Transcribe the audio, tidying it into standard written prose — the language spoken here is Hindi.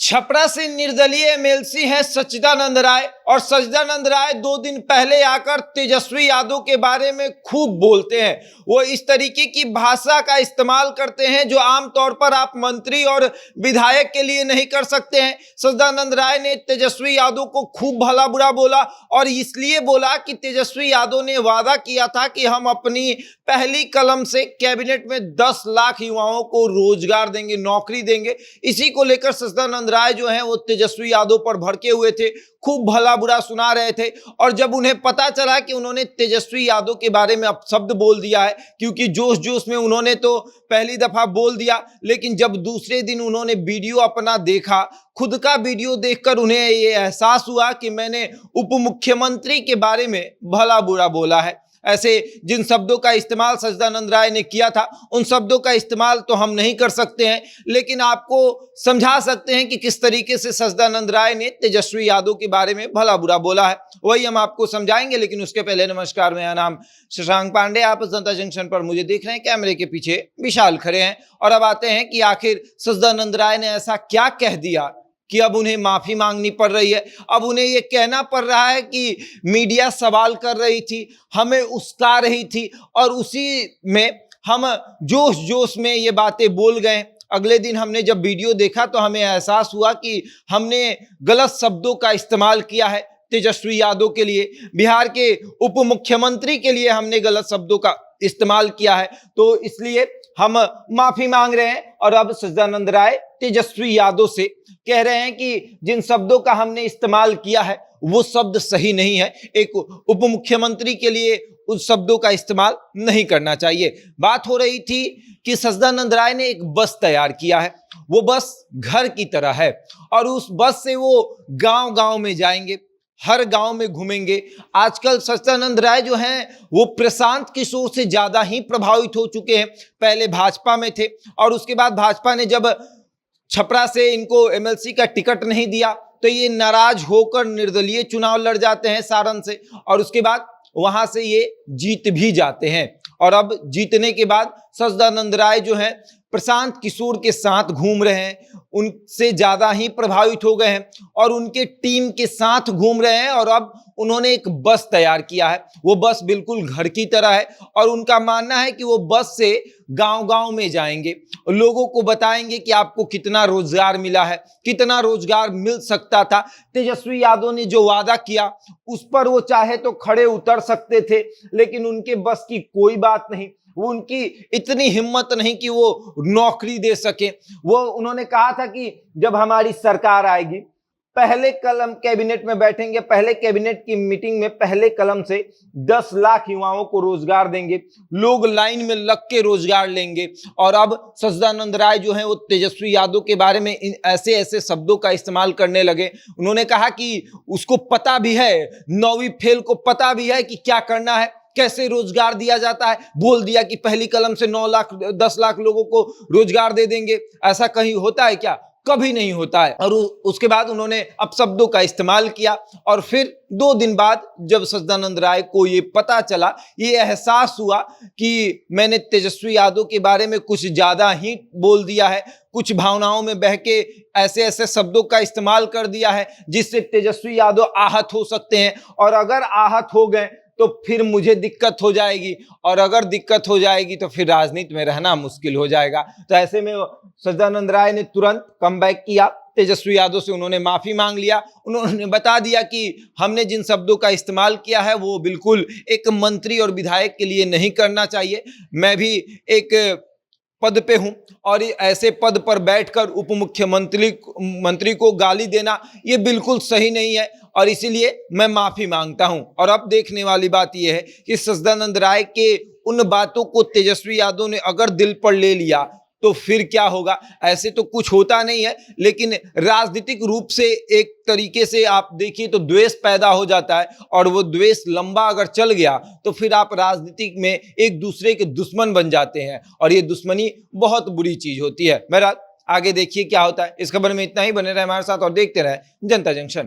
छपरा से निर्दलीय एमएलसी हैं सच्चिदानंद राय और सच्चिदानंद राय 2 दिन पहले आकर तेजस्वी यादव के बारे में खूब बोलते हैं। वो इस तरीके की भाषा का इस्तेमाल करते हैं जो आमतौर पर आप मंत्री और विधायक के लिए नहीं कर सकते हैं। सच्चिदानंद राय ने तेजस्वी यादव को खूब भला बुरा बोला और इसलिए बोला कि तेजस्वी यादव ने वादा किया था कि हम अपनी पहली कलम से कैबिनेट में 10 लाख युवाओं को रोजगार देंगे, नौकरी देंगे। इसी को लेकर सच्चिदानंद राय जो हैं वो तेजस्वी यादव पर भड़के हुए थे, खूब भला बुरा सुना रहे थे। और जब उन्हें पता चला कि उन्होंने तेजस्वी यादव के बारे में अपशब्द बोल दिया है, क्योंकि जोश जोश में उन्होंने तो पहली दफा बोल दिया, लेकिन जब दूसरे दिन उन्होंने वीडियो अपना देखा, खुद का वीडियो देखकर उन्हें ये एहसास हुआ कि मैंने उप मुख्यमंत्री के बारे में भला बुरा बोला है। ऐसे जिन शब्दों का इस्तेमाल सच्चिदानंद राय ने किया था उन शब्दों का इस्तेमाल तो हम नहीं कर सकते हैं, लेकिन आपको समझा सकते हैं कि किस तरीके से सच्चिदानंद राय ने तेजस्वी यादव के बारे में भला बुरा बोला है, वही हम आपको समझाएंगे। लेकिन उसके पहले नमस्कार, मेरा नाम शशांक पांडे, आप जनता जंक्शन पर मुझे देख रहे हैं, कैमरे के पीछे विशाल खड़े हैं। और अब आते हैं कि आखिर सच्चिदानंद राय ने ऐसा क्या कह दिया कि अब उन्हें माफी मांगनी पड़ रही है। अब उन्हें यह कहना पड़ रहा है कि मीडिया सवाल कर रही थी, हमें उस्का रही थी और उसी में हम जोश जोश में ये बातें बोल गए। अगले दिन हमने जब वीडियो देखा तो हमें एहसास हुआ कि हमने गलत शब्दों का इस्तेमाल किया है। तेजस्वी यादव के लिए, बिहार के उप मुख्यमंत्री के लिए हमने गलत शब्दों का इस्तेमाल किया है, तो इसलिए हम माफी मांग रहे हैं। और अब सच्चिदानंद राय तेजस्वी यादव से कह रहे हैं कि जिन शब्दों का हमने इस्तेमाल किया है वो शब्द सही नहीं है, एक उप मुख्यमंत्री के लिए उस शब्दों का इस्तेमाल नहीं करना चाहिए। बात हो रही थी कि सच्चिदानंद राय ने एक बस तैयार किया है, वो बस घर की तरह है और उस बस से वो गांव-गांव में जाएंगे, हर गांव में घूमेंगे। आजकल सच्चिदानंद राय जो हैं वो प्रशांत किशोर से ज्यादा ही प्रभावित हो चुके हैं। पहले भाजपा में थे और उसके बाद भाजपा ने जब छपरा से इनको एमएलसी का टिकट नहीं दिया तो ये नाराज होकर निर्दलीय चुनाव लड़ जाते हैं सारण से, और उसके बाद वहां से ये जीत भी जाते हैं। और अब जीतने के बाद सच्चिदानंद राय जो हैं प्रशांत किशोर के साथ घूम रहे हैं, उनसे ज्यादा ही प्रभावित हो गए हैं और उनके टीम के साथ घूम रहे हैं। और अब उन्होंने एक बस तैयार किया है, वो बस बिल्कुल घर की तरह है और उनका मानना है कि वो बस से गांव-गांव में जाएंगे, लोगों को बताएंगे कि आपको कितना रोजगार मिला है, कितना रोजगार मिल सकता था। तेजस्वी यादव ने जो वादा किया उस पर वो चाहे तो खड़े उतर सकते थे, लेकिन उनके बस की कोई बात नहीं, वो उनकी इतनी हिम्मत नहीं कि वो नौकरी दे सके। वो उन्होंने कहा था कि जब हमारी सरकार आएगी पहले कलम कैबिनेट में बैठेंगे, पहले कैबिनेट की मीटिंग में पहले कलम से 10 लाख युवाओं को रोजगार देंगे, लोग लाइन में लग के रोजगार लेंगे। और अब सच्चिदानंद राय जो है वो तेजस्वी यादव के बारे में ऐसे ऐसे शब्दों का इस्तेमाल करने लगे। उन्होंने कहा कि उसको पता भी है, 9वीं फेल को पता भी है कि क्या करना है, कैसे रोजगार दिया जाता है। बोल दिया कि पहली कलम से 9 लाख 10 लाख लोगों को रोजगार दे देंगे। ऐसा कहीं होता है क्या? कभी नहीं होता है। और उसके बाद उन्होंने अपशब्दों का इस्तेमाल किया और फिर 2 दिन बाद जब सच्चिदानंद राय को ये पता चला, ये एहसास हुआ कि मैंने तेजस्वी यादव के बारे में कुछ ज्यादा ही बोल दिया है, कुछ भावनाओं में बह के ऐसे ऐसे शब्दों का इस्तेमाल कर दिया है जिससे तेजस्वी यादव आहत हो सकते हैं। और अगर आहत हो गए तो फिर मुझे दिक्कत हो जाएगी, और अगर दिक्कत हो जाएगी तो फिर राजनीति में रहना मुश्किल हो जाएगा। तो ऐसे में सच्चिदानंद राय ने तुरंत कमबैक किया, तेजस्वी यादव से उन्होंने माफी मांग लिया। उन्होंने बता दिया कि हमने जिन शब्दों का इस्तेमाल किया है वो बिल्कुल एक मंत्री और विधायक के लिए नहीं करना चाहिए। मैं भी एक पद पे हूं और ऐसे पद पर बैठकर उप मुख्यमंत्री को गाली देना ये बिल्कुल सही नहीं है और इसीलिए मैं माफी मांगता हूं। और अब देखने वाली बात यह है कि सच्चिदानंद राय के उन बातों को तेजस्वी यादव ने अगर दिल पर ले लिया तो फिर क्या होगा। ऐसे तो कुछ होता नहीं है, लेकिन राजनीतिक रूप से एक तरीके से आप देखिए तो द्वेष पैदा हो जाता है और वो द्वेष लंबा अगर चल गया तो फिर आप राजनीतिक में एक दूसरे के दुश्मन बन जाते हैं और ये दुश्मनी बहुत बुरी चीज होती है। मेरा आगे देखिए क्या होता है। इस खबर में इतना ही, बने रहे हमारे साथ और देखते रहे जनता जंक्शन।